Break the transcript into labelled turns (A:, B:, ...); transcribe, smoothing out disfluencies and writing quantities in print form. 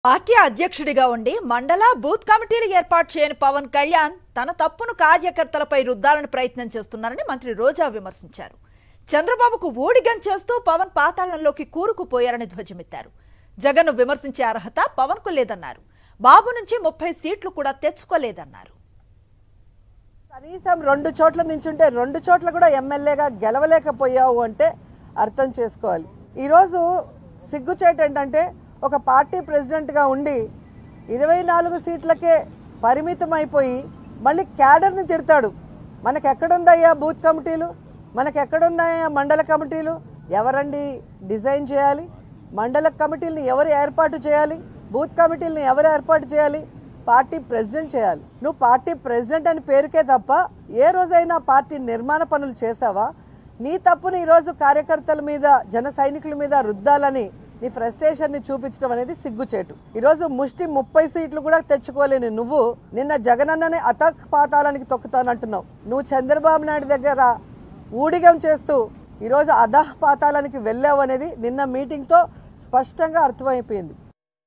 A: Party అధ్యక్షుడిగా ఉండి మండల బూత్ కమిటీలు ఏర్పాటు చేయని పవన్ కళ్యాణ్ తన తప్పును కార్యకర్తలపై రుద్దాలని ప్రయత్నం చేస్తున్నారని మంత్రి రోజా విమర్శించారు. చంద్రబాబుకు ఊడిగం చేస్తూ పవన్ పాతాళంలోకి కూరుకుపోయారని ధ్వజమెత్తారు. జగన్ను విమర్శించే అర్హత పవన్కు లేదన్నారు. బాబు నుంచి 30 సీట్లు కూడా తెచ్చుకోలేదన్నారు.
B: కనీసం 2 చోట్ల నించుంటే 2 చోట్ల కూడా ఎమ్మెల్యేగా గెలవలేకపోయావు అంటే అర్థం చేసుకోవాలి. ఈరోజు సిగ్గుచేటు ఏంటంటే ఒక పార్టీ ప్రెసిడెంట్గా ఉండి 24 సీట్లకే పరిమితం అయిపోయి మళ్ళీ క్యాడర్ని తిడతాడు. మనకెక్కడుందయ్యా బూత్ కమిటీలు, మనకెక్కడుందయ్యా మండల కమిటీలు? ఎవరండి డిజైన్ చేయాలి? మండల కమిటీలను ఎవరు ఏర్పాటు చేయాలి? బూత్ కమిటీలను ఎవరు ఏర్పాటు చేయాలి? పార్టీ ప్రెసిడెంట్ చేయాలి. నువ్వు పార్టీ ప్రెసిడెంట్ అని పేరుకే తప్ప ఏ రోజైనా పార్టీ నిర్మాణ పనులు చేసావా? నీ తప్పుని ఈరోజు కార్యకర్తల మీద, జన సైనికుల మీద రుద్దాలని నీ ఫ్రస్ట్రేషన్ ని చూపించడం అనేది సిగ్గుచేటు. ఈరోజు ముష్టి 30 సీట్లు కూడా తెచ్చుకోలేని నువ్వు నిన్న జగనన్నని అధఃపాతాళానికి తొక్కుతానంటున్నావు. నువ్వు చంద్రబాబు నాయుడు దగ్గర ఊడిగం చేస్తూ ఈరోజు అధఃపాతాళానికి వెళ్ళావు అనేది నిన్న మీటింగ్తో స్పష్టంగా అర్థమైపోయింది.